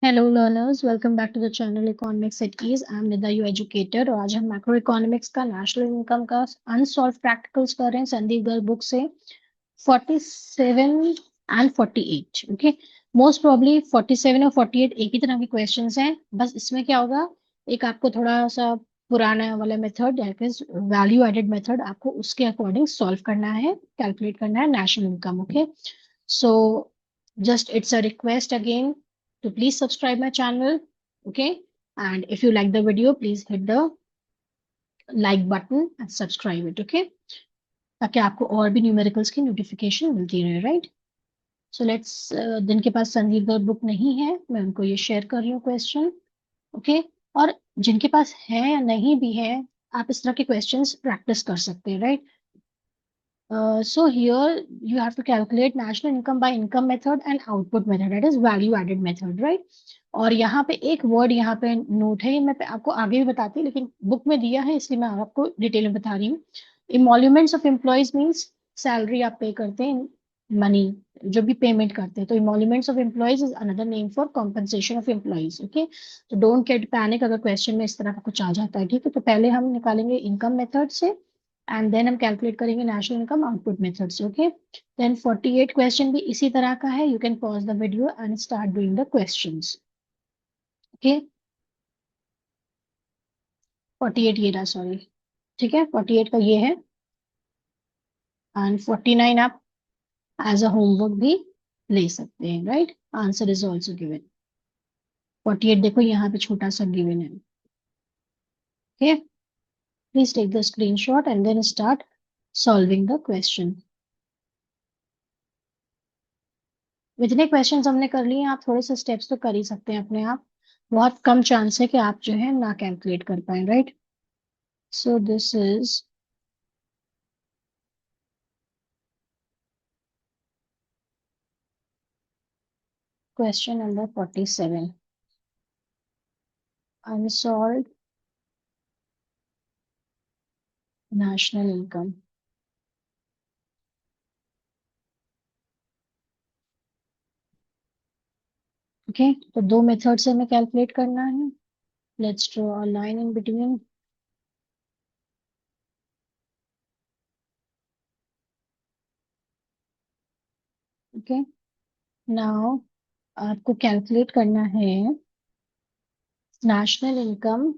Hello learners, welcome back to the channel economics at ease. I am Nida, you educator. और आज हम macro economics का national income का unsolved practicals कर रहे हैं संदीप गर्ग बुक से 47 एंड 48। ओके, मोस्ट प्रॉब्ली 47 और 48 एक ही तरह के क्वेश्चंस हैं। बस इसमें क्या होगा, एक आपको थोड़ा सा पुराना वाला method that is value added method, आपको उसके अकॉर्डिंग सॉल्व करना है, कैलकुलेट करना है national income. Okay, so just it's a request again to please subscribe my channel. Okay, and if you like the video, please hit the like button and subscribe it. Okay, ताकि आपको और भी numericals की notification मिलती रहे, right. So let's, जिनके पास Sandeep Garg book नहीं है, मैं उनको ये शेयर कर रही हूँ क्वेश्चन। ओके, और जिनके पास है या नहीं भी है, आप इस तरह के क्वेश्चंस प्रैक्टिस कर सकते हैं, right. So here you have to calculate national income by income method and output method, that is value added method, right? और यहाँ पे एक वर्ड यहाँ पे नोट है, ये मैं आपको आगे भी बताती हूँ, लेकिन बुक में दिया है इसलिए मैं आपको डिटेल में बता रही हूँ। Emoluments of employees means salary आप पे करते हैं, मनी जो भी पेमेंट करते हैं, तो emoluments of employees is another name for compensation of employees. Okay, तो डोंट गेट पैनिक अगर क्वेश्चन में इस तरह का कुछ आ जाता है, ठीक है। तो पहले हम निकालेंगे इनकम मेथड से एंड देन हम कैलकुलेट करेंगे नेशनल इनकम आउटपुट मेथड से। ओके, देन 48 क्वेश्चन भी इसी तरह का है। You can pause the video and start doing the questions. Okay, 48 ये रहा, सॉरी, ठीक है, 48 का ये है। एंड 49 आप एज अ होमवर्क भी ले सकते हैं, right. Answer is also given. 48 देखो यहाँ पे छोटा सा गिवन है। Okay, please take the screenshot and then start solving the question. इतने क्वेश्चंस हमने कर लिए, आप थोड़े से स्टेप्स तो कर ही सकते हैं अपने आप। बहुत कम चांस है कि आप जो है ना कैलकुलेट कर पाए, right. So this is question number 47, unsolved national income. Okay, तो दो मेथड से हमें कैलकुलेट करना है। Let's draw a line in between. Okay, now आपको कैलकुलेट करना है नेशनल इनकम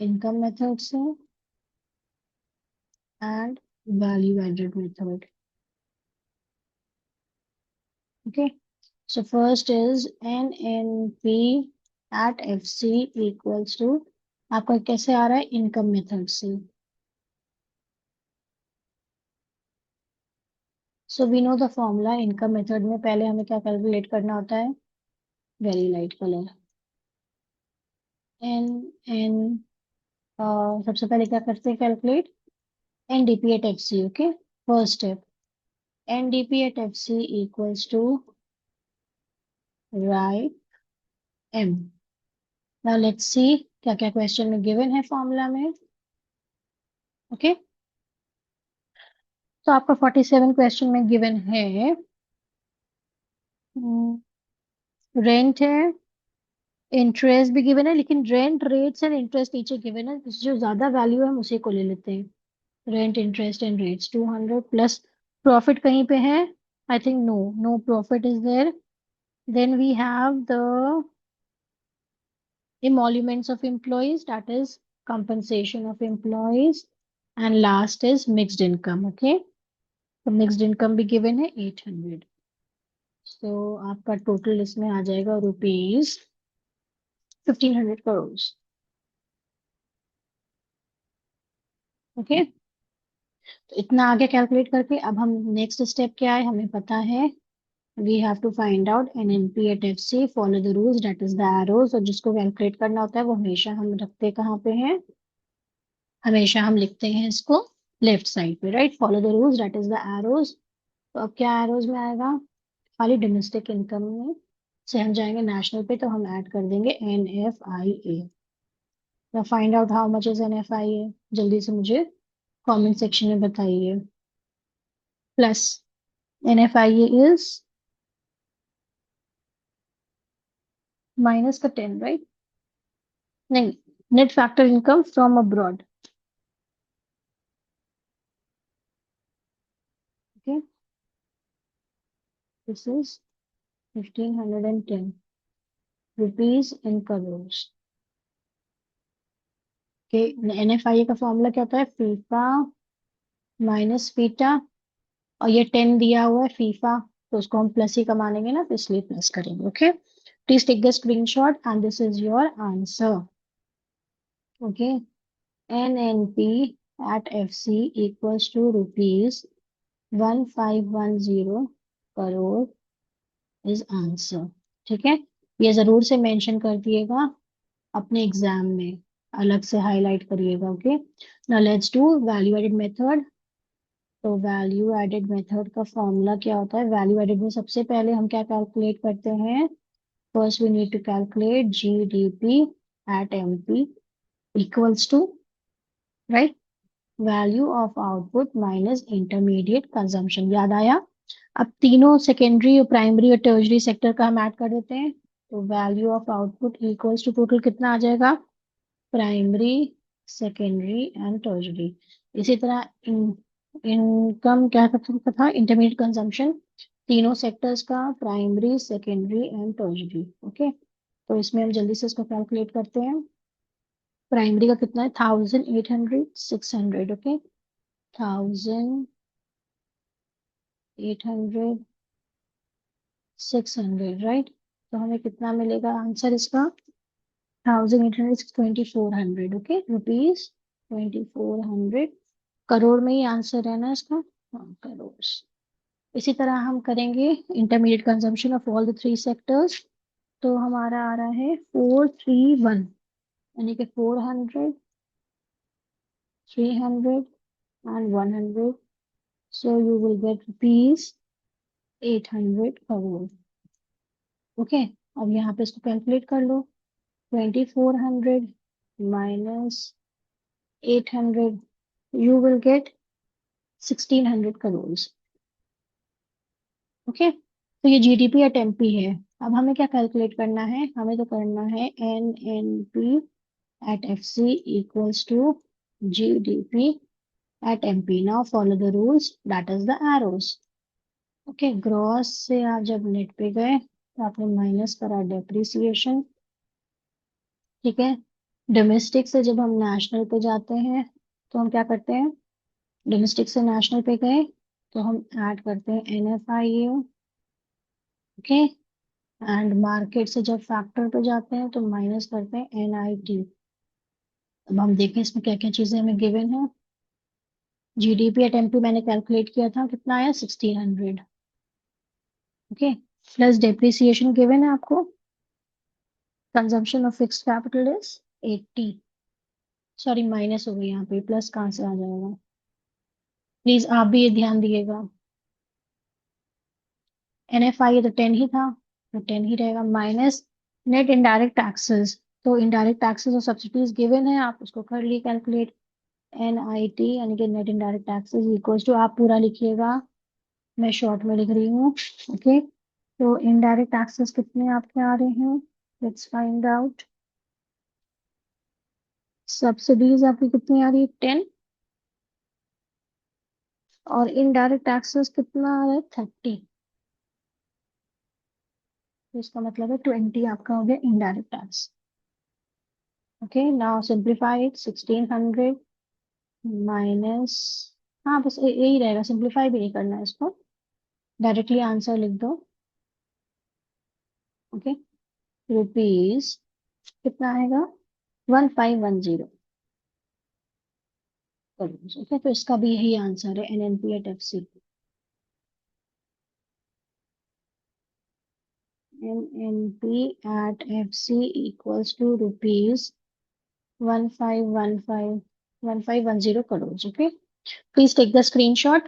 इनकम मेथड से and value added method. Okay, so first is NNP at FC equals to, आपका कैसे आ रहा है, इनकम मेथड से। So we know the formula. Income method में पहले हमें क्या कैलकुलेट करना होता है, very light colour, N N, सबसे पहले क्या करते हैं, calculate NDP at F C. Okay, first step, NDP at F C equals to right M. Now let's see क्या क्या क्वेश्चन में गिवन है फॉर्मूला में। ओके, तो आपका 47 क्वेश्चन में गिवन है रेंट है, इंटरेस्ट भी गिवन है, लेकिन रेंट रेट्स एंड इंटरेस्ट नीचे गिवन है, जो ज्यादा वैल्यू है हम उसी को ले लेते हैं। Rent interest and rates 200 plus profit कहीं पे है, I think no, no profit is there. Then we have the emoluments of employees, that is compensation of employees, and last is mixed income। okay, तो mixed income भी given है 800। तो आपका total इसमें आ जाएगा रुपीज 1500 करोड़। ओके, तो इतना आगे कैलकुलेट करके अब हम नेक्स्ट स्टेप क्या है हमें पता है। We have to find out NNP at F C, follow the rules, that is the arrows. और जिसको कैलकुलेट करना होता है वो हमेशा हम रखते कहाँ पे हैं, हमेशा हम लिखते हैं इसको लेफ्ट साइड पे, right. Follow the rules, that is the arrows. तो अब क्या एरोज में आएगा, खाली डोमेस्टिक इनकम में से हम जाएंगे नेशनल पे, तो हम ऐड कर देंगे N F I A. Find out how much is N F I A, जल्दी से मुझे कमेंट सेक्शन में बताइए। प्लस NFIA इज माइनस का 10, राइट? नहीं, net factor income from abroad. Okay, this is 1510 rupees in crore. के NFIA का formula क्या होता है? फीफा माइनस फीटा, और ये 10 दिया हुआ है फीफा, तो उसको हम प्लस ही का मानेंगे ना, तो इसलिए प्लस करेंगे। Okay, please take the screenshot and this is your answer. Okay, NNP at FC equals to rupees 1510 crore is answer. ठीक है, ये जरूर से मेंशन कर दिएगा अपने एग्जाम में, अलग से हाईलाइट करिएगा। Okay, now let's do value added method. तो वैल्यू एडेड मेथड का फॉर्मूला क्या होता है? वैल्यू एडेड में सबसे पहले हम क्या कैलकुलेट करते हैं? First we need to calculate GDP at MP equals to, right, value of output minus intermediate consumption. याद आया? अब तीनों सेकेंडरी और प्राइमरी और टर्शरी सेक्टर का हम ऐड कर देते हैं, तो value of output equals to total कितना आ जाएगा? Primary, secondary and tertiary. इसी तरह इनकम क्या करता था? इंटरमीडिएट कंजम्पशन, तीनों सेक्टर्स का, primary, secondary and tertiary. Okay, तो इसमें हम जल्दी से इसको कैलकुलेट करते हैं। प्राइमरी का कितना है? 1800, 600। Okay, 1800, 600, right? तो हमें कितना मिलेगा आंसर इसका? 1800, 2400। Okay, rupees 2400। करोड़ में ही आंसर है ना इसका? हाँ, करोड़। इसी तरह हम करेंगे intermediate consumption of all the three sectors. तो हमारा आ रहा है 431, यानी कि 400, 300 and 100। So you will gate rupees 800 crore. Okay, अब यहाँ पे इसको कैलकुलेट कर लो। 2400 minus 800, you will gate 1600 crore. Okay, तो ये GDP एट MP है। अब हमें क्या कैलकुलेट करना है? हमें तो करना है NNP at FC equals to GDP at MP. Now follow the rules, that is the arrows. Okay, gross से आप जब नेट पे गए तो आपने माइनस करा डेप्रिसिएशन। ठीक है, डोमेस्टिक से जब हम नेशनल पे जाते हैं तो हम क्या करते हैं? डोमेस्टिक से नेशनल पे गए तो हम ऐड करते हैं NFIA। ओके, एंड मार्केट से जब फैक्टर पे जाते हैं तो माइनस करते हैं NIT। अब हम देखें इसमें क्या क्या चीजें हमें गिवन है। GDP एट MP मैंने कैलकुलेट किया था, कितना आया? 1600। ओके, प्लस डेप्रिसिएशन गिवन है आपको। Consumption of fixed capital is 80। Sorry, minus हो गई यहाँ पे, प्लस कहाँ से आ जाएगा? प्लीज आप भी ये ध्यान दिएगा। NFI तो 10 ही था, तो 10 ही रहेगा, माइनस नेट इनडायरेक्ट टैक्सेस। तो इनडायरेक्ट टैक्सेस और सब्सिडीज गिवन है, आप उसको कर लिए कैलकुलेट। NIT यानी कि net indirect taxes equals to, आप पूरा लिखिएगा, मैं शॉर्ट में लिख रही हूँ। ओके, तो इनडायरेक्ट टैक्सेस कितने आपके आ रहे हैं? Let's find out. सब्सिडीज आपकी कितनी आ रही है? 10। और इनडायरेक्ट टैक्सेस कितना आ रहा है? 30। तो इसका मतलब है 20 आपका हो गया indirect tax. Okay, now simplify it. 1600 minus, हाँ बस यही रहेगा, सिंप्लीफाई भी नहीं करना है इसको, डायरेक्टली आंसर लिख दो। ओके, रुपीज कितना आएगा? 1510 करोड़। ओके, तो इसका भी यही आंसर है, NNP at FC। NNP at FC equals to rupees 1510 crores. Okay, please take the screenshot.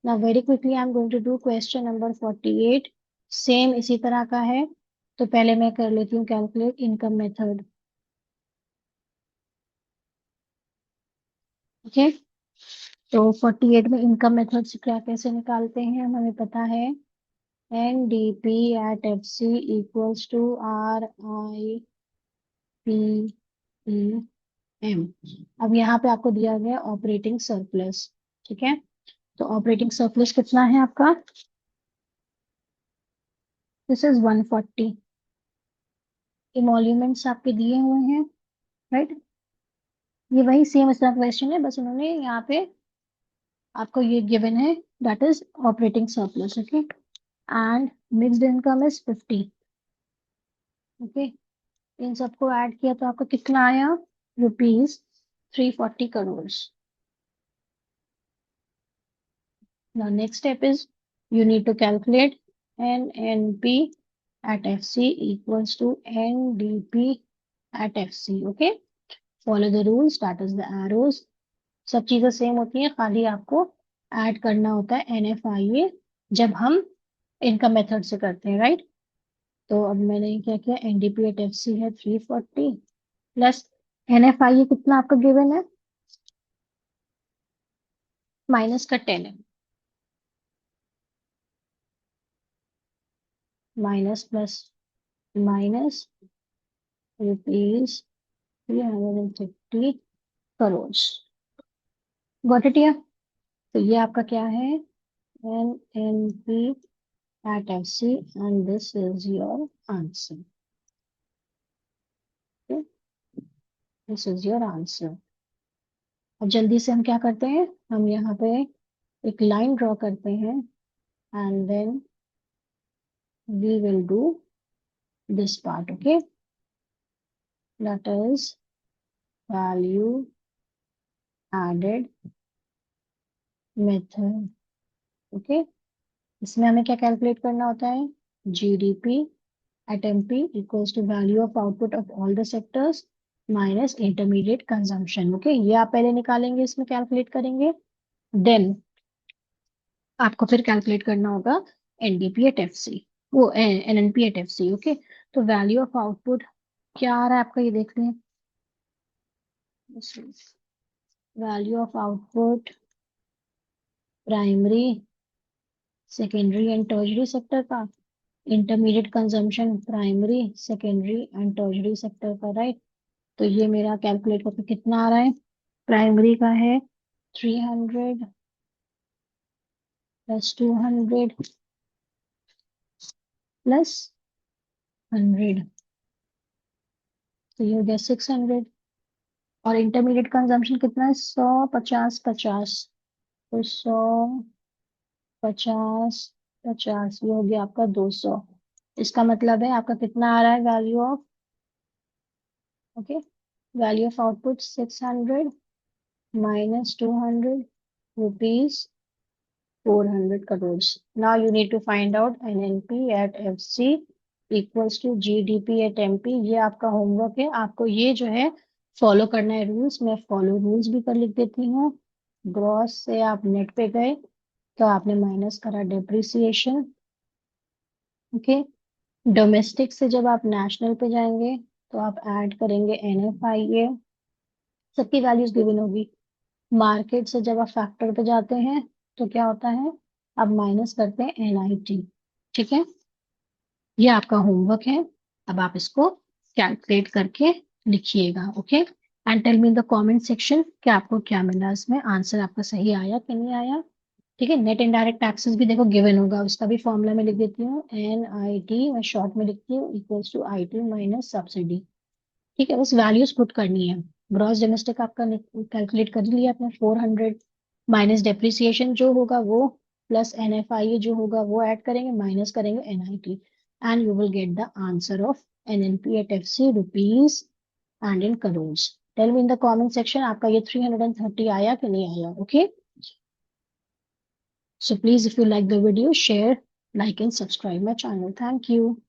Now very quickly I'm going to do question number 48। Same इसी तरह का है, तो पहले मैं कर लेती हूँ कैलकुलेट इनकम मेथड। ओके, तो 48 में इनकम मेथड से क्या कैसे निकालते हैं, हमें पता है NDP at FC equals to RIPEM। अब यहाँ पे आपको दिया गया ऑपरेटिंग सरप्लस, ठीक है, तो ऑपरेटिंग सरप्लस कितना है आपका, दिस इज 140। इमोल्यूमेंट्स आपके दिए हुए हैं, राइट, ये वही सेम इसका क्वेश्चन है, बस उन्होंने यहाँ पे आपको ये गिवन है, that is operating surplus. Okay, and mixed income is 50। Okay, इन सबको ऐड किया तो आपको कितना आया, ₹340 crore. Now next step is you need to calculate NNP at FC equals to NDP at FC. Okay, follow the rules, that is the arrows, सब चीजें same होती हैं, खाली आपको ऐड करना होता है NFIA जब हम इनकम मेथड से करते हैं, राइट। तो अब मैंने क्या किया, NDP एट FC है 340 प्लस NFIA कितना आपका गिवन है, माइनस का 10 है, minus plus minus ₹350 crore. Got it या, तो ये आपका क्या है, NNP at FC and this is your answer. Okay, this is your answer. अब जल्दी से हम क्या करते हैं, हम यहाँ पे एक लाइन ड्रॉ करते हैं and then we will do this part. Okay, that is value added method. Okay, इसमें हमें क्या कैलकुलेट करना होता है, GDP at MP equals to value of output of all the sectors minus intermediate consumption। Okay, ये आप पहले निकालेंगे, इसमें कैलकुलेट करेंगे, देन आपको फिर कैलकुलेट करना होगा NDP एट FC, वो NNP एट FC। ओके, तो वैल्यू ऑफ आउटपुट क्या आ रहा है आपका, ये देख लें, value of output primary secondary and tertiary sector का, intermediate consumption primary secondary and tertiary sector का, राइट। तो ये मेरा कैलकुलेट करके कितना आ रहा है, प्राइमरी का है 300 प्लस 200 प्लस 100, तो ये हो गया 600। और इंटरमीडिएट कंजम्पशन कितना है, 100 50 50, तो 100 50 50, ये हो गया आपका 200। इसका मतलब है आपका कितना आ रहा है value of, okay, value of output 600 minus 200 rupees 400 crores. Now you need to find out NNP at FC equals to GDP at MP। ये आपका होमवर्क है, आपको ये जो है फॉलो करना है रूल्स, मैं फॉलो रूल्स भी कर लिख देती हूँ। ग्रॉस से आप नेट पे गए तो आपने माइनस करा डेप्रिसिएशन। ओके, डोमेस्टिक से जब आप नेशनल पे जाएंगे तो आप ऐड करेंगे NFIA, सबकी वैल्यूज गिवन होगी। मार्केट से जब आप फैक्टर पे जाते हैं तो क्या होता है, आप माइनस करते हैं NIT। ठीक है, ये आपका होमवर्क है, अब आप इसको कैलकुलेट करके लिखिएगा। Okay, and tell me in the comment section कि आपको क्या मिला, इसमें आंसर आपका सही आया कि नहीं आया। ठीक है, नेट इनडायरेक्ट टैक्सेस भी देखो गिवन होगा, उसका भी फॉर्मूला में लिख देती हूँ, NIT मैं शॉर्ट में लिखती हूँ equals to IT minus subsidy. ठीक है, बस वैल्यूज पुट करनी है। ग्रॉस डोमेस्टिक आपका कैलकुलेट कर लिया आपने 400, माइनस डेप्रिसिएशन जो होगा वो, प्लस NFIA जो होगा वो ऐड करेंगे, माइनस करेंगे NIT, and you will get the answer of NNP at FC rupees and in crore. Tell me in the comment section आपका ये 330 आया कि नहीं आया। Okay, so please if you like the video share, like and subscribe my channel. Thank you.